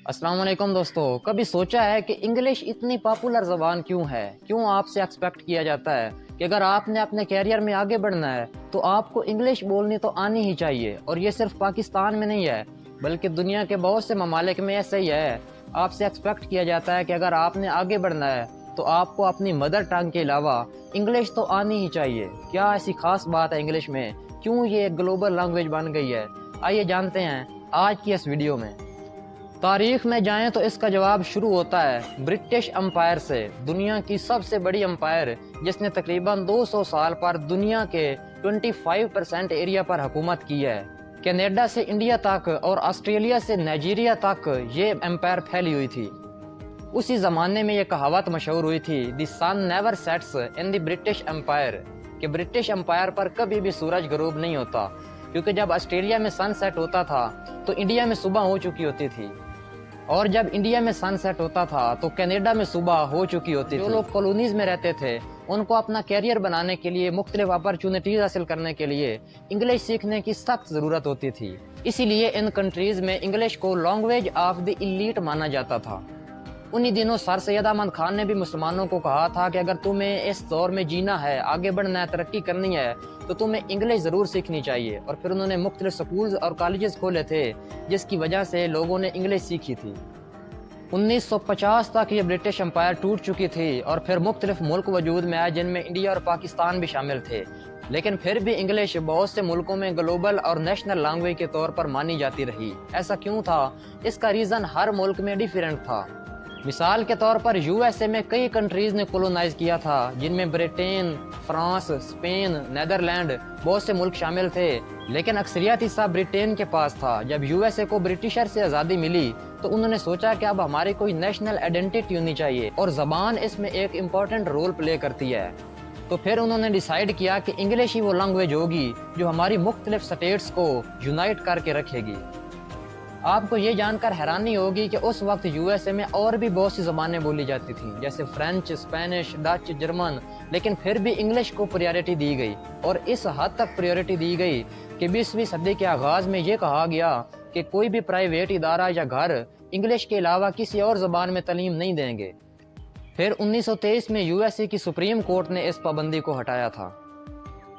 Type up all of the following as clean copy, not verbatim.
अस्सलाम वालेकुम दोस्तों। कभी सोचा है कि इंग्लिश इतनी पॉपुलर ज़बान क्यों है? क्यों आपसे एक्सपेक्ट किया जाता है कि अगर आपने अपने कैरियर में आगे बढ़ना है तो आपको इंग्लिश बोलनी तो आनी ही चाहिए। और ये सिर्फ पाकिस्तान में नहीं है बल्कि दुनिया के बहुत से ममालिक में ऐसा ही है। आपसे एक्सपेक्ट किया जाता है कि अगर आपने आगे बढ़ना है तो आपको अपनी मदर टंग के अलावा इंग्लिश तो आनी ही चाहिए। क्या ऐसी खास बात है इंग्लिश में? क्यों ये एक ग्लोबल लैंग्वेज बन गई है? आइए जानते हैं आज की इस वीडियो में। तारीख में जाएं तो इसका जवाब शुरू होता है ब्रिटिश एम्पायर से। दुनिया की सबसे बड़ी एम्पायर जिसने तकरीबन 200 साल पर दुनिया के 25% एरिया पर हुकूमत की है। कनाडा से इंडिया तक और ऑस्ट्रेलिया से नाइजीरिया तक ये एम्पायर फैली हुई थी। उसी ज़माने में ये कहावत मशहूर हुई थी, the sun never sets in the British empire, कि ब्रिटिश एम्पायर पर कभी भी सूरज गरूब नहीं होता। क्योंकि जब ऑस्ट्रेलिया में सन सेट होता था तो इंडिया में सुबह हो चुकी होती थी, और जब इंडिया में सनसेट होता था तो कनाडा में सुबह हो चुकी होती थी। जो लोग कॉलोनीज में रहते थे उनको अपना कैरियर बनाने के लिए, मुख्तलिफ अपॉर्चुनिटीज हासिल करने के लिए इंग्लिश सीखने की सख्त ज़रूरत होती थी। इसीलिए इन कंट्रीज़ में इंग्लिश को लैंग्वेज ऑफ द इलीट माना जाता था। उन्हीं दिनों सर सैयद अहमद खान ने भी मुसलमानों को कहा था कि अगर तुम्हें इस दौर में जीना है, आगे बढ़ना है, तरक्की करनी है तो तुम्हें इंग्लिश ज़रूर सीखनी चाहिए। और फिर उन्होंने मुख्तलिफ स्कूल्स और कॉलेजेस खोले थे जिसकी वजह से लोगों ने इंग्लिश सीखी थी। 1950 तक ये ब्रिटिश एम्पायर टूट चुकी थी और फिर मुख्तलिफ मुल्क वजूद में आए जिनमें इंडिया और पाकिस्तान भी शामिल थे। लेकिन फिर भी इंग्लिश बहुत से मुल्कों में ग्लोबल और नेशनल लैंग्वेज के तौर पर मानी जाती रही। ऐसा क्यों था? इसका रीज़न हर मुल्क में डिफरेंट था। मिसाल के तौर पर यूएसए में कई कंट्रीज़ ने कोलोनाइज किया था, जिनमें ब्रिटेन, फ्रांस, स्पेन, नीदरलैंड बहुत से मुल्क शामिल थे। लेकिन अक्सरियत हिस्सा ब्रिटेन के पास था। जब यूएसए को ब्रिटिशर से आज़ादी मिली तो उन्होंने सोचा कि अब हमारी कोई नेशनल आइडेंटिटी होनी चाहिए और ज़बान इसमें एक इम्पॉर्टेंट रोल प्ले करती है। तो फिर उन्होंने डिसाइड किया कि इंग्लिश ही वो लैंग्वेज होगी जो हमारी मुख्तलिफ स्टेट्स को यूनाइट करके रखेगी। आपको ये जानकर हैरानी होगी कि उस वक्त यूएसए में और भी बहुत सी ज़बानें बोली जाती थीं, जैसे फ्रेंच, स्पेनिश, डच, जर्मन। लेकिन फिर भी इंग्लिश को प्रायोरिटी दी गई, और इस हद तक प्रायोरिटी दी गई कि 20वीं सदी के आगाज़ में ये कहा गया कि कोई भी प्राइवेट इदारा या घर इंग्लिश के अलावा किसी और ज़बान में तालीम नहीं देंगे। फिर 1923 में यूएसए की सुप्रीम कोर्ट ने इस पाबंदी को हटाया था।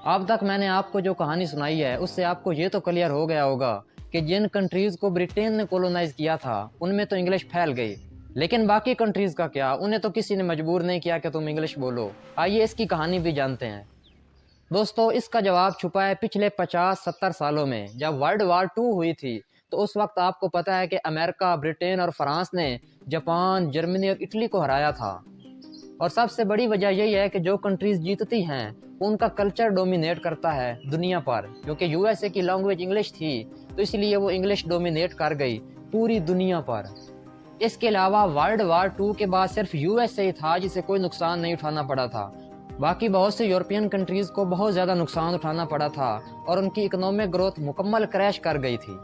अब तक मैंने आपको जो कहानी सुनाई है उससे आपको ये तो क्लियर हो गया होगा कि जिन कंट्रीज़ को ब्रिटेन ने कोलोनाइज किया था उनमें तो इंग्लिश फैल गई, लेकिन बाकी कंट्रीज़ का क्या? उन्हें तो किसी ने मजबूर नहीं किया कि तुम इंग्लिश बोलो। आइए इसकी कहानी भी जानते हैं। दोस्तों, इसका जवाब छुपा है पिछले 50-70 सालों में। जब वर्ल्ड वार 2 हुई थी तो उस वक्त आपको पता है कि अमेरिका, ब्रिटेन और फ्रांस ने जापान, जर्मनी और इटली को हराया था। और सबसे बड़ी वजह यही है कि जो कंट्रीज़ जीतती हैं उनका कल्चर डोमिनेट करता है दुनिया पर। क्योंकि यूएसए की लैंग्वेज इंग्लिश थी तो इसलिए वो इंग्लिश डोमिनेट कर गई पूरी दुनिया पर। इसके अलावा वर्ल्ड वार 2 के बाद सिर्फ यूएसए ही था जिसे कोई नुकसान नहीं उठाना पड़ा था। बाकी बहुत से यूरोपियन कंट्रीज़ को बहुत ज़्यादा नुकसान उठाना पड़ा था और उनकी इकोनॉमिक ग्रोथ मुकम्मल क्रैश कर गई थी।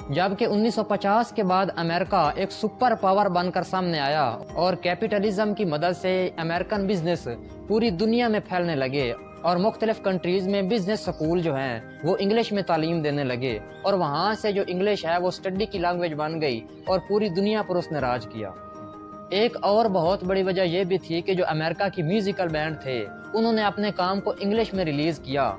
जबकि 1950 के बाद अमेरिका एक सुपर पावर बनकर सामने आया और कैपिटलिज्म की मदद से अमेरिकन बिजनेस पूरी दुनिया में फैलने लगे और मुख्तलिफ कंट्रीज़ में बिजनेस स्कूल जो हैं वो इंग्लिश में तालीम देने लगे। और वहाँ से जो इंग्लिश है वो स्टडी की लैंग्वेज बन गई और पूरी दुनिया पर उसने राज किया। एक और बहुत बड़ी वजह यह भी थी कि जो अमेरिका की म्यूजिकल बैंड थे उन्होंने अपने काम को इंग्लिश में रिलीज़ किया।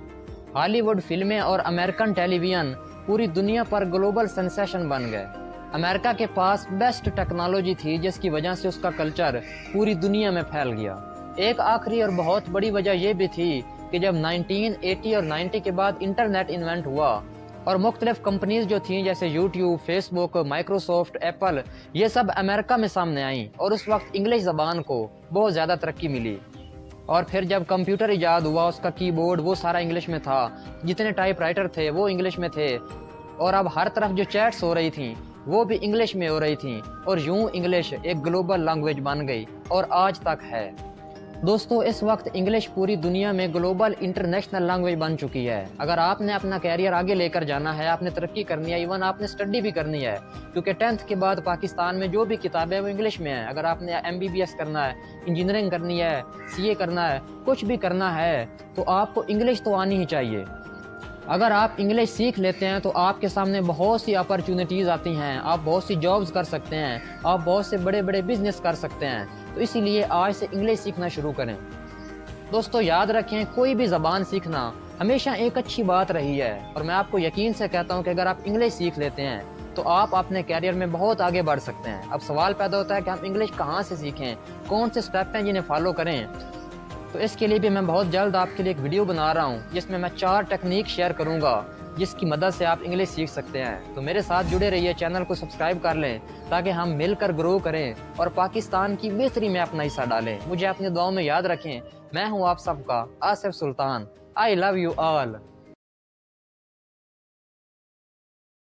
हॉलीवुड फिल्में और अमेरिकन टेलीविज़न पूरी दुनिया पर ग्लोबल सेंसेशन बन गए। अमेरिका के पास बेस्ट टेक्नोलॉजी थी जिसकी वजह से उसका कल्चर पूरी दुनिया में फैल गया। एक आखिरी और बहुत बड़ी वजह यह भी थी कि जब 1980 और 90 के बाद इंटरनेट इन्वेंट हुआ और मुख्तलिफ कंपनीज जो थीं जैसे यूट्यूब, फेसबुक, माइक्रोसॉफ्ट, एप्पल, ये सब अमेरिका में सामने आईं और उस वक्त इंग्लिश ज़बान को बहुत ज़्यादा तरक्की मिली। और फिर जब कंप्यूटर इजाद हुआ उसका कीबोर्ड वो सारा इंग्लिश में था, जितने टाइप राइटर थे वो इंग्लिश में थे, और अब हर तरफ जो चैट्स हो रही थी वो भी इंग्लिश में हो रही थी, और यूं इंग्लिश एक ग्लोबल लैंग्वेज बन गई और आज तक है। दोस्तों, इस वक्त इंग्लिश पूरी दुनिया में ग्लोबल इंटरनेशनल लैंग्वेज बन चुकी है। अगर आपने अपना कैरियर आगे लेकर जाना है, आपने तरक्की करनी है, इवन आपने स्टडी भी करनी है, क्योंकि 10th के बाद पाकिस्तान में जो भी किताबें वो इंग्लिश में है। अगर आपने MBBS करना है, इंजीनियरिंग करनी है, CA करना है, कुछ भी करना है तो आपको इंग्लिश तो आनी ही चाहिए। اگر آپ انگلش سیکھ لیتے ہیں تو آپ کے سامنے بہت سی اپرچونٹیز آتی ہیں، آپ بہت سی جابز کر سکتے ہیں، آپ بہت سے بڑے بڑے بزنس کر سکتے ہیں، تو اسی لیے آج سے انگلش سیکھنا شروع کریں۔ دوستو یاد رکھیں، کوئی بھی زبان سیکھنا ہمیشہ ایک اچھی بات رہی ہے، اور میں آپ کو یقین سے کہتا ہوں کہ اگر آپ انگلش سیکھ لیتے ہیں تو آپ اپنے کیریئر میں بہت آگے بڑھ سکتے ہیں۔ اب سوال پیدا ہوتا ہے کہ ہم انگلش کہاں سے سیکھیں، کون سے سٹیپ ہیں جنہیں فالو کریں؟ تو اس کے لیے بھی میں بہت جلد آپ کے لیے ایک ویڈیو بنا رہا ہوں جس میں 4 ٹیکنیک شیئر کروں گا جس کی مدد سے آپ انگلش سیکھ سکتے ہیں۔ تو میرے ساتھ جڑے رہیے، چینل کو سبسکرائب کر لیں تاکہ ہم مل کر گرو کریں اور پاکستان کی بہتری میں اپنا حصہ ڈالیں۔ مجھے اپنی دعاؤں میں یاد رکھیں۔ میں ہوں آپ سب کا آصف سلطان۔ I love you all۔